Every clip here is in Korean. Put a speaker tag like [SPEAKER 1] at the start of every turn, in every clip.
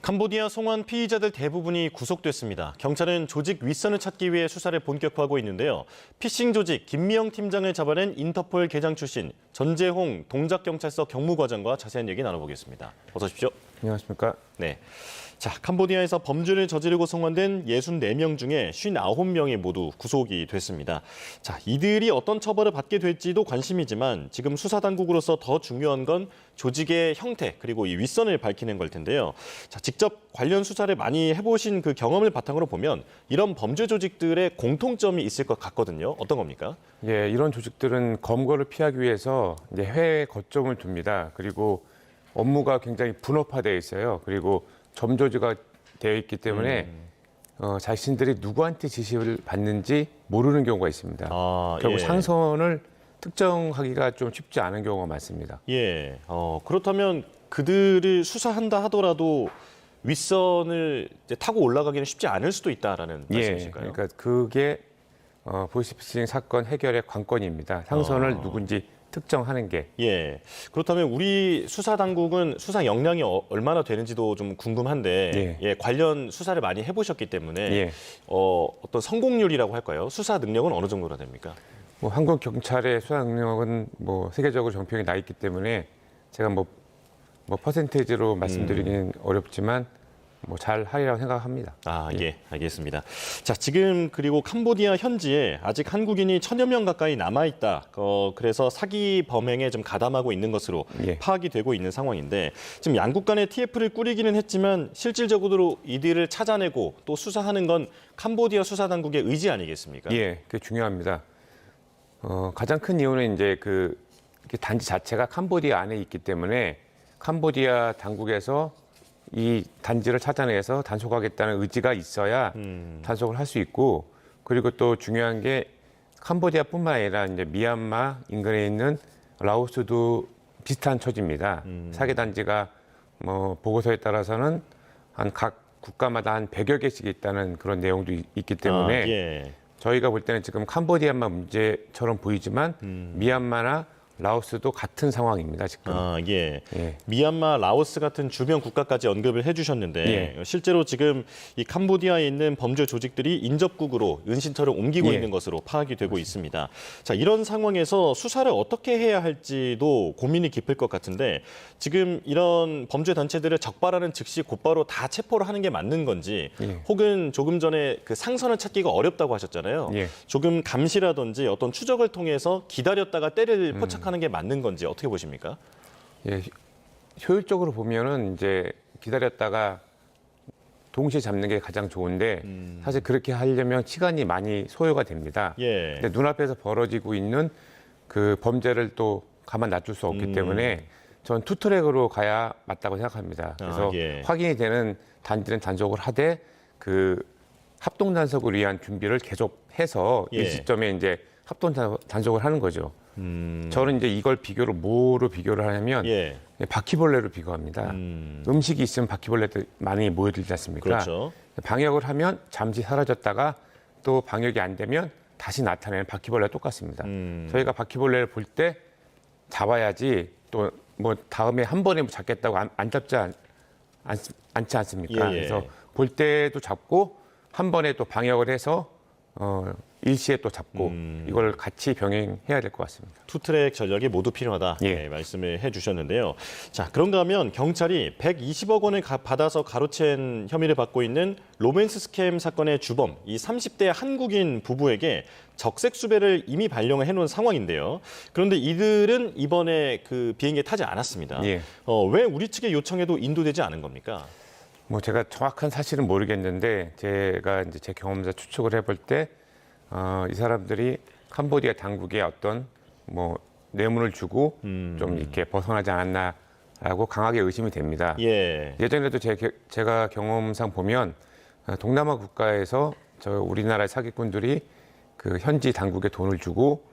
[SPEAKER 1] 캄보디아 송환 피의자들 대부분이 구속됐습니다. 경찰은 조직 윗선을 찾기 위해 수사를 본격화하고 있는데요. 피싱 조직 김미영 팀장을 잡아낸 인터폴 계장 출신 전재홍 동작경찰서 경무과장과 자세한 얘기 나눠보겠습니다. 어서 오십시오.
[SPEAKER 2] 안녕하십니까.
[SPEAKER 1] 네. 자, 캄보디아에서 범죄를 저지르고 송환된 64명 중에 59명이 모두 구속이 됐습니다. 자, 이들이 어떤 처벌을 받게 될지도 관심이지만 지금 수사당국으로서 더 중요한 건 조직의 형태 그리고 이 윗선을 밝히는 걸 텐데요. 자, 직접 관련 수사를 많이 해보신 그 경험을 바탕으로 보면 이런 범죄 조직들의 공통점이 있을 것 같거든요. 어떤 겁니까?
[SPEAKER 2] 예, 이런 조직들은 검거를 피하기 위해서 이제 해외 거점을 둡니다. 그리고 업무가 굉장히 분업화되어 있어요. 그리고 점조지가 되어 있기 때문에 자신들이 누구한테 지시를 받는지 모르는 경우가 있습니다. 결국
[SPEAKER 1] 예.
[SPEAKER 2] 상선을 특정하기가 좀 쉽지 않은 경우가 많습니다.
[SPEAKER 1] 예. 그렇다면 그들을 수사한다 하더라도 윗선을 이제 타고 올라가기는 쉽지 않을 수도 있다라는 말씀이실까요?
[SPEAKER 2] 그러니까 그게 보이스피싱 사건 해결의 관건입니다. 상선을 누군지 특정하는 게.
[SPEAKER 1] 예. 그렇다면 우리 수사 당국은 수사 역량이 얼마나 되는지도 좀 궁금한데 예, 관련 수사를 많이 해보셨기 때문에 어떤 성공률이라고 할까요? 수사 능력은 어느 정도나 됩니까?
[SPEAKER 2] 뭐 한국 경찰의 수사 능력은 뭐 세계적으로 정평이 나 있기 때문에 제가 뭐 퍼센테이지로 말씀드리기는 어렵지만 뭐 잘 하리라고 생각합니다.
[SPEAKER 1] 예, 알겠습니다. 자, 지금 그리고 캄보디아 현지에 아직 한국인이 1000여 명 가까이 남아 있다. 그래서 사기 범행에 좀 가담하고 있는 것으로 파악이 되고 있는 상황인데 지금 양국 간의 TF를 꾸리기는 했지만 실질적으로 이들을 찾아내고 또 수사하는 건 캄보디아 수사 당국의 의지 아니겠습니까?
[SPEAKER 2] 예, 그게 중요합니다. 가장 큰 이유는 이제 그 단지 자체가 캄보디아 안에 있기 때문에 캄보디아 당국에서 이 단지를 찾아내서 단속하겠다는 의지가 있어야 단속을 할 수 있고, 그리고 또 중요한 게 캄보디아뿐만 아니라 이제 미얀마 인근에 있는 라오스도 비슷한 처지입니다. 사기 단지가 뭐 보고서에 따라서는 한 각 국가마다 한 100여 개씩 있다는 그런 내용도 있기 때문에 저희가 볼 때는 지금 캄보디아만 문제처럼 보이지만 미얀마나 라오스도 같은 상황입니다, 지금.
[SPEAKER 1] 미얀마, 라오스 같은 주변 국가까지 언급을 해주셨는데 실제로 지금 이 캄보디아에 있는 범죄 조직들이 인접국으로 은신처를 옮기고 있는 것으로 파악이 되고 있습니다. 자, 이런 상황에서 수사를 어떻게 해야 할지도 고민이 깊을 것 같은데 지금 이런 범죄 단체들을 적발하는 즉시 곧바로 다 체포를 하는 게 맞는 건지 혹은 조금 전에 그 상선을 찾기가 어렵다고 하셨잖아요. 조금 감시라든지 어떤 추적을 통해서 기다렸다가 때를 포착하는 게 맞는 건지 어떻게 보십니까?
[SPEAKER 2] 예, 효율적으로 보면은 이제 기다렸다가 동시에 잡는 게 가장 좋은데 사실 그렇게 하려면 시간이 많이 소요가 됩니다. 근데 눈앞에서 벌어지고 있는 그 범죄를 또 가만 놔둘 수 없기 때문에 전 투트랙으로 가야 맞다고 생각합니다. 그래서 확인이 되는 단지는 단속을 하되 그 합동 단속을 위한 준비를 계속해서 이 시점에 이제 합동 단속을 하는 거죠. 저는 이제 이걸 뭐로 비교를 하냐면 바퀴벌레로 비교합니다. 음식이 있으면 바퀴벌레들 많이 모여들지 않습니까? 방역을 하면 잠시 사라졌다가 또 방역이 안 되면 다시 나타내는 바퀴벌레와 똑같습니다. 저희가 바퀴벌레를 볼 때 잡아야지 또 뭐 다음에 한 번에 잡겠다고 안 잡지 않지 않습니까? 그래서 볼 때도 잡고 한 번에 또 방역을 해서 일시에 또 잡고 이걸 같이 병행해야 될 것 같습니다.
[SPEAKER 1] 투트랙 전략이 모두 필요하다 말씀을 해주셨는데요. 자, 그런가 하면 경찰이 120억 원을 받아서 가로챈 혐의를 받고 있는 로맨스 스캠 사건의 주범, 이 30대 한국인 부부에게 적색 수배를 이미 발령을 해놓은 상황인데요. 그런데 이들은 이번에 그 비행기에 타지 않았습니다. 왜 우리 측의 요청에도 인도되지 않은 겁니까?
[SPEAKER 2] 뭐 제가 정확한 사실은 모르겠는데 제가 이제 제 경험에서 추측을 해볼 때 이 사람들이 캄보디아 당국에 어떤 뭐 뇌물을 주고 좀 이렇게 벗어나지 않았나라고 강하게 의심이 됩니다. 예전에도 제가 경험상 보면 동남아 국가에서 우리나라의 사기꾼들이 그 현지 당국에 돈을 주고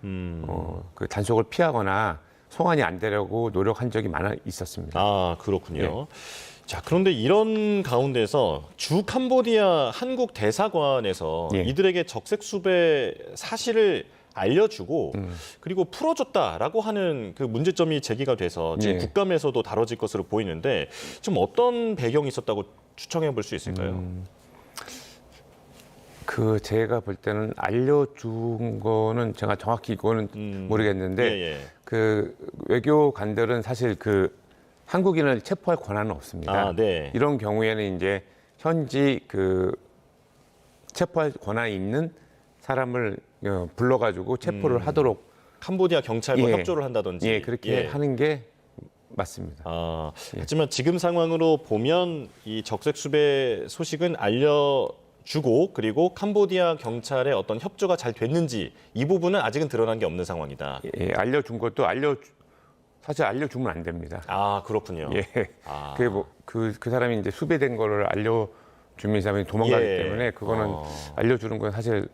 [SPEAKER 2] 그 단속을 피하거나 송환이 안 되려고 노력한 적이 많아 있었습니다.
[SPEAKER 1] 그렇군요. 자, 그런데 이런 가운데서 주 캄보디아 한국 대사관에서 이들에게 적색 수배 사실을 알려주고 그리고 풀어줬다라고 하는 그 문제점이 제기가 돼서 지금 국감에서도 다뤄질 것으로 보이는데 좀 어떤 배경이 있었다고 추정해 볼 수 있을까요?
[SPEAKER 2] 제가 볼 때는 알려준 거는 제가 정확히 이거는 모르겠는데
[SPEAKER 1] 예, 예.
[SPEAKER 2] 그 외교관들은 사실 그 한국인을 체포할 권한은 없습니다.
[SPEAKER 1] 아, 네.
[SPEAKER 2] 이런 경우에는 이제 현지 그 체포할 권한이 있는 사람을 불러가지고 체포를 하도록
[SPEAKER 1] 캄보디아 경찰과
[SPEAKER 2] 예.
[SPEAKER 1] 협조를 한다든지.
[SPEAKER 2] 예, 그렇게
[SPEAKER 1] 예.
[SPEAKER 2] 하는 게 맞습니다.
[SPEAKER 1] 아, 하지만 지금 상황으로 보면 이 적색 수배 소식은 알려주고 그리고 캄보디아 경찰의 어떤 협조가 잘 됐는지 이 부분은 아직은 드러난 게 없는 상황이다.
[SPEAKER 2] 예, 알려준 것도 사실 알려주면 안 됩니다.
[SPEAKER 1] 아, 그렇군요.
[SPEAKER 2] 예,
[SPEAKER 1] 아.
[SPEAKER 2] 그 사람이 이제 수배된 거를 알려주면 이 사람이 도망가기
[SPEAKER 1] 예.
[SPEAKER 2] 때문에 그거는 알려주는 건 사실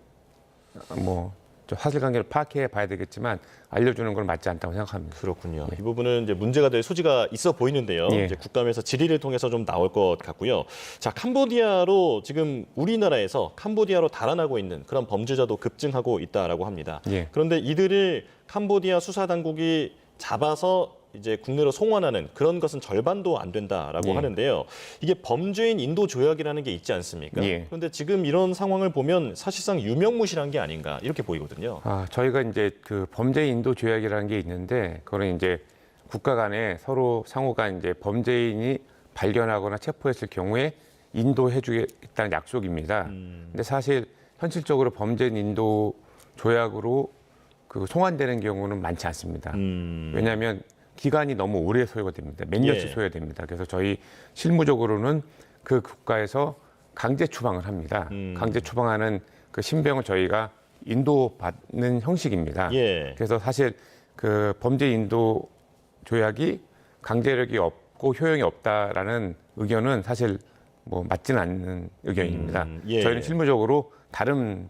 [SPEAKER 2] 뭐 좀 사실관계를 파악해 봐야 되겠지만 알려주는 건 맞지 않다고 생각합니다.
[SPEAKER 1] 그렇군요. 이 부분은 이제 문제가 될 소지가 있어 보이는데요.
[SPEAKER 2] 예.
[SPEAKER 1] 이제 국감에서 질의를 통해서 좀 나올 것 같고요. 자, 캄보디아로 지금 우리나라에서 캄보디아로 달아나고 있는 그런 범죄자도 급증하고 있다라고 합니다.
[SPEAKER 2] 예.
[SPEAKER 1] 그런데 이들을 캄보디아 수사 당국이 잡아서 이제 국내로 송환하는 그런 것은 절반도 안 된다라고
[SPEAKER 2] 예.
[SPEAKER 1] 하는데요. 이게 범죄인 인도 조약이라는 게 있지 않습니까?
[SPEAKER 2] 예.
[SPEAKER 1] 그런데 지금 이런 상황을 보면 사실상 유명무실한 게 아닌가 이렇게 보이거든요.
[SPEAKER 2] 저희가 이제 그 범죄 인도 조약이라는 게 있는데 그거는 이제 국가 간에 서로 상호가 이제 범죄인이 발견하거나 체포했을 경우에 인도해 주겠다는 약속입니다. 근데 사실 현실적으로 범죄 인도 조약으로 그 송환되는 경우는 많지 않습니다. 왜냐하면 기간이 너무 오래 소요가 됩니다. 몇 년씩
[SPEAKER 1] 예.
[SPEAKER 2] 소요됩니다. 그래서 저희 실무적으로는 그 국가에서 강제 추방을 합니다. 강제 추방하는 그 신병을 저희가 인도받는 형식입니다.
[SPEAKER 1] 예.
[SPEAKER 2] 그래서 사실 그 범죄 인도 조약이 강제력이 없고 효용이 없다라는 의견은 사실 뭐 맞지는 않는 의견입니다.
[SPEAKER 1] 예.
[SPEAKER 2] 저희는 실무적으로 다른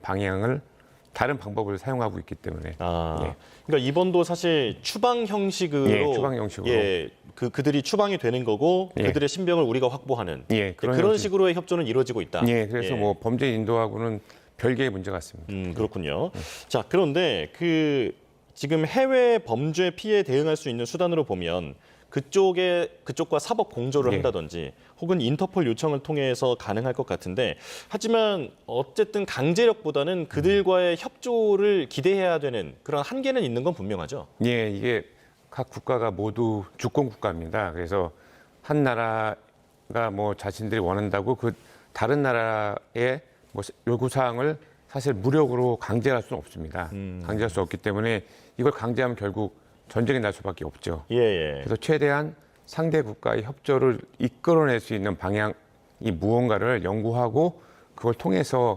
[SPEAKER 2] 방법을 사용하고 있기 때문에.
[SPEAKER 1] 아,
[SPEAKER 2] 예.
[SPEAKER 1] 그러니까 이번도 사실 추방 형식으로,
[SPEAKER 2] 예, 추방 형식으로.
[SPEAKER 1] 예, 그들이 추방이 되는 거고
[SPEAKER 2] 예.
[SPEAKER 1] 그들의 신병을 우리가 확보하는
[SPEAKER 2] 예,
[SPEAKER 1] 그런
[SPEAKER 2] 형식.
[SPEAKER 1] 식으로의 협조는 이루어지고 있다.
[SPEAKER 2] 예, 그래서 뭐 범죄 인도하고는 별개의 문제 같습니다.
[SPEAKER 1] 그렇군요. 자, 그런데 지금 해외 범죄 피해 대응할 수 있는 수단으로 보면 그쪽과 사법 공조를
[SPEAKER 2] 예.
[SPEAKER 1] 한다든지 혹은 인터폴 요청을 통해서 가능할 것 같은데 하지만 어쨌든 강제력보다는 그들과의 협조를 기대해야 되는 그런 한계는 있는 건 분명하죠.
[SPEAKER 2] 예, 이게 각 국가가 모두 주권 국가입니다. 그래서 한 나라가 뭐 자신들이 원한다고 그 다른 나라의 뭐 요구 사항을 사실 무력으로 강제할 수는 없습니다. 강제할 수 없기 때문에 이걸 강제하면 결국 전쟁이 날 수밖에 없죠.
[SPEAKER 1] 예, 예.
[SPEAKER 2] 그래서 최대한 상대 국가의 협조를 이끌어낼 수 있는 방향이 무언가를 연구하고 그걸 통해서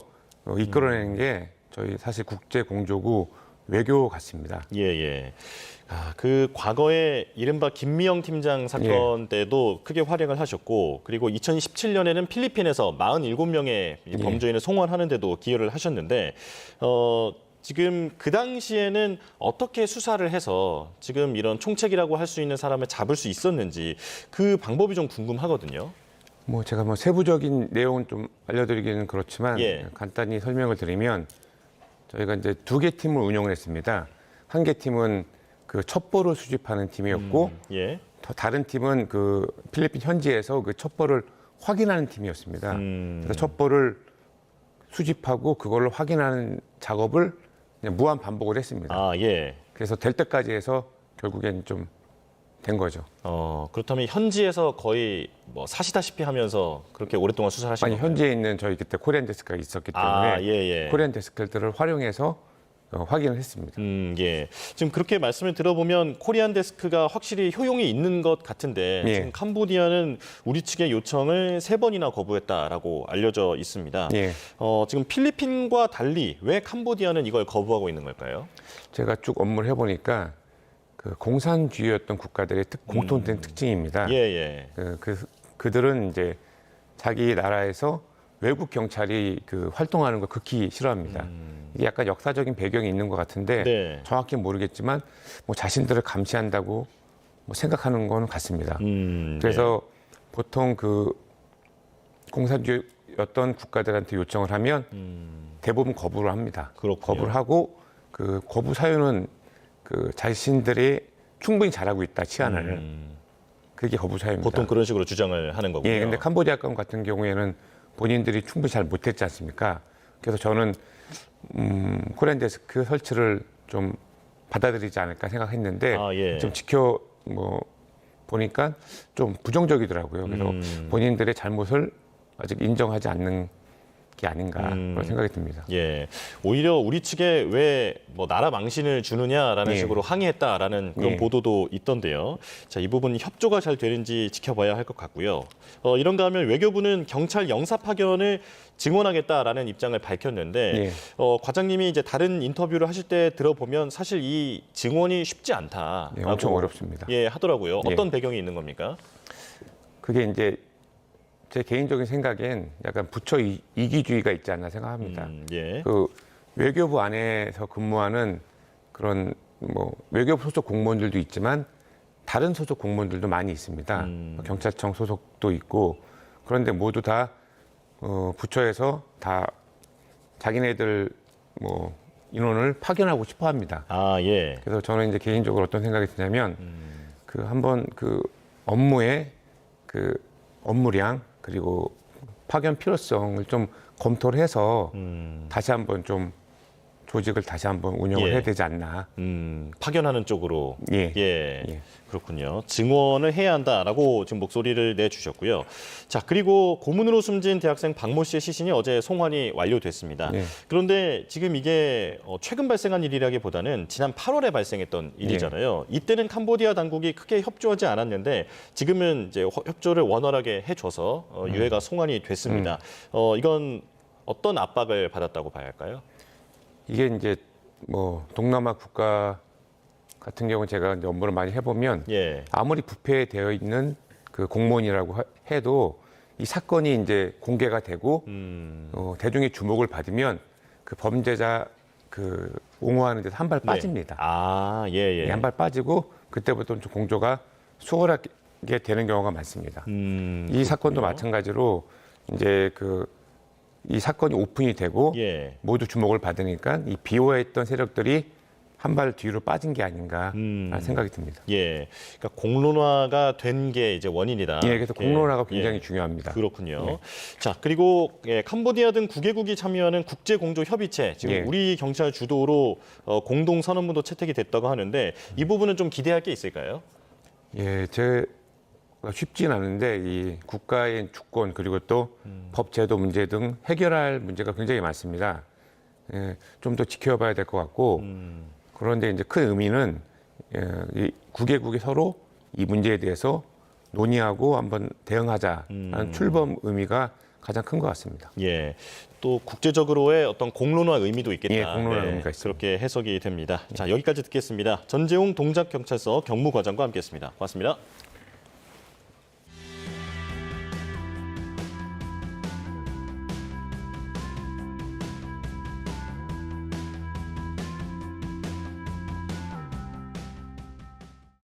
[SPEAKER 2] 이끌어내는 게 저희 사실 국제 공조구 외교 같습니다.
[SPEAKER 1] 예, 예. 그 과거에 이른바 김미영 팀장 사건 때도 크게 활약을 하셨고 그리고 2017년에는 필리핀에서 47명의 범죄인을 송환하는 데도 기여를 하셨는데 지금 그 당시에는 어떻게 수사를 해서 지금 이런 총책이라고 할 수 있는 사람을 잡을 수 있었는지 그 방법이 좀 궁금하거든요.
[SPEAKER 2] 뭐 제가 뭐 세부적인 내용은 좀 알려드리기는 그렇지만
[SPEAKER 1] 예.
[SPEAKER 2] 간단히 설명을 드리면 저희가 이제 2개 팀을 운영을 했습니다. 한 개 팀은 그 첩보를 수집하는 팀이었고
[SPEAKER 1] 예.
[SPEAKER 2] 다른 팀은 그 필리핀 현지에서 그 첩보를 확인하는 팀이었습니다. 그래서 첩보를 수집하고 그걸로 확인하는 작업을 그냥 무한 반복을 했습니다.
[SPEAKER 1] 아, 예.
[SPEAKER 2] 그래서 될 때까지 해서 결국엔 좀 된 거죠.
[SPEAKER 1] 그렇다면 현지에서 거의 뭐 사시다시피 하면서 그렇게 오랫동안 수사를 하신
[SPEAKER 2] 아니
[SPEAKER 1] 건가요?
[SPEAKER 2] 현지에 있는 저희 그때 코리안 데스크가 있었기 때문에
[SPEAKER 1] 아, 예, 예.
[SPEAKER 2] 코리안 데스크들을 활용해서 확인을 했습니다.
[SPEAKER 1] 예. 지금 그렇게 말씀을 들어보면 코리안 데스크가 확실히 효용이 있는 것 같은데
[SPEAKER 2] 예.
[SPEAKER 1] 지금 캄보디아는 우리 측의 요청을 3번이나 거부했다라고 알려져 있습니다.
[SPEAKER 2] 예.
[SPEAKER 1] 지금 필리핀과 달리 왜 캄보디아는 이걸 거부하고 있는 걸까요?
[SPEAKER 2] 제가 쭉 업무를 해보니까 그 공산주의였던 국가들의 공통된 특징입니다.
[SPEAKER 1] 예, 예.
[SPEAKER 2] 그들은 이제 자기 나라에서 외국 경찰이 그 활동하는 걸 극히 싫어합니다. 이게 약간 역사적인 배경이 있는 것 같은데
[SPEAKER 1] 네.
[SPEAKER 2] 정확히 모르겠지만 뭐 자신들을 감시한다고 뭐 생각하는 건 같습니다. 그래서 보통 그 공산주의였던 국가들한테 요청을 하면 대부분 거부를 합니다.
[SPEAKER 1] 그렇군요.
[SPEAKER 2] 거부를 하고 그 거부 사유는 그 자신들이 충분히 잘하고 있다 치안을 그게 거부 사유입니다.
[SPEAKER 1] 보통 그런 식으로 주장을 하는 거군요.
[SPEAKER 2] 예, 근데 캄보디아 건 같은 경우에는 본인들이 충분히 잘 못했지 않습니까? 그래서 저는 코리안 데스크 설치를 좀 받아들이지 않을까 생각했는데
[SPEAKER 1] 예.
[SPEAKER 2] 좀 보니까 좀 부정적이더라고요. 그래서 본인들의 잘못을 아직 인정하지 않는 게 아닌가 그런 생각이 듭니다.
[SPEAKER 1] 예, 오히려 우리 측에 왜 뭐 나라 망신을 주느냐라는
[SPEAKER 2] 예.
[SPEAKER 1] 식으로 항의했다라는 그런
[SPEAKER 2] 예.
[SPEAKER 1] 보도도 있던데요. 자, 이 부분 협조가 잘 되는지 지켜봐야 할 것 같고요. 이런가 하면 외교부는 경찰 영사 파견을 증언하겠다라는 입장을 밝혔는데
[SPEAKER 2] 예.
[SPEAKER 1] 과장님이 이제 다른 인터뷰를 하실 때 들어보면 사실 이 증언이 쉽지 않다.
[SPEAKER 2] 예, 엄청 어렵습니다.
[SPEAKER 1] 예, 하더라고요.
[SPEAKER 2] 예.
[SPEAKER 1] 어떤 배경이 있는 겁니까?
[SPEAKER 2] 그게 이제 제 개인적인 생각엔 약간 부처 이기주의가 있지 않나 생각합니다.
[SPEAKER 1] 예.
[SPEAKER 2] 그 외교부 안에서 근무하는 그런 뭐 외교부 소속 공무원들도 있지만 다른 소속 공무원들도 많이 있습니다. 경찰청 소속도 있고 그런데 모두 다 부처에서 다 자기네들 뭐 인원을 파견하고 싶어 합니다.
[SPEAKER 1] 예.
[SPEAKER 2] 그래서 저는 이제 개인적으로 어떤 생각이 드냐면 그 한번 그 업무의 그 업무량 그리고 파견 필요성을 좀 검토를 해서 다시 한번 좀 조직을 다시 한번 운영을
[SPEAKER 1] 예.
[SPEAKER 2] 해야 되지 않나.
[SPEAKER 1] 파견하는 쪽으로.
[SPEAKER 2] 예.
[SPEAKER 1] 예. 그렇군요. 증언을 해야 한다라고 지금 목소리를 내주셨고요. 자, 그리고 고문으로 숨진 대학생 박모 씨의 시신이 어제 송환이 완료됐습니다.
[SPEAKER 2] 예.
[SPEAKER 1] 그런데 지금 이게 최근 발생한 일이라기보다는 지난 8월에 발생했던 일이잖아요. 이때는 캄보디아 당국이 크게 협조하지 않았는데 지금은 이제 협조를 원활하게 해줘서 유해가 송환이 됐습니다. 이건 어떤 압박을 받았다고 봐야 할까요?
[SPEAKER 2] 이게 이제 뭐 동남아 국가 같은 경우 제가 이제 업무를 많이 해보면
[SPEAKER 1] 예.
[SPEAKER 2] 아무리 부패되어 있는 그 공무원이라고 해도 이 사건이 이제 공개가 되고 대중의 주목을 받으면 그 범죄자 그 옹호하는 데서 한 발 빠집니다.
[SPEAKER 1] 예.
[SPEAKER 2] 한 발 빠지고 그때부터는 좀 공조가 수월하게 되는 경우가 많습니다. 이 사건도 마찬가지로 이제 이 사건이 오픈이 되고
[SPEAKER 1] 예.
[SPEAKER 2] 모두 주목을 받으니까 이 비호했던 세력들이 한 발 뒤로 빠진 게 아닌가라는 생각이 듭니다.
[SPEAKER 1] 예, 그러니까 공론화가 된 게 이제 원인이다.
[SPEAKER 2] 예, 그래서 공론화가 굉장히
[SPEAKER 1] 예.
[SPEAKER 2] 중요합니다.
[SPEAKER 1] 그렇군요.
[SPEAKER 2] 네.
[SPEAKER 1] 자, 그리고 캄보디아 등 9개국이 참여하는 국제공조협의체, 지금
[SPEAKER 2] 예.
[SPEAKER 1] 우리 경찰 주도로 공동 선언문도 채택이 됐다고 하는데 이 부분은 좀 기대할 게 있을까요?
[SPEAKER 2] 예, 쉽진 않은데 이 국가의 주권 그리고 또 법 제도 문제 등 해결할 문제가 굉장히 많습니다. 예, 좀 더 지켜봐야 될 것 같고 그런데 이제 큰 의미는 이 9개국이 서로 이 문제에 대해서 논의하고 한번 대응하자라는 출범 의미가 가장 큰 것 같습니다.
[SPEAKER 1] 예, 또 국제적으로의 어떤 공론화 의미도 있겠다.
[SPEAKER 2] 예, 공론화 의미가 있습니다.
[SPEAKER 1] 그렇게 해석이 됩니다. 자, 여기까지 듣겠습니다. 전재웅 동작경찰서 경무과장과 함께했습니다. 고맙습니다.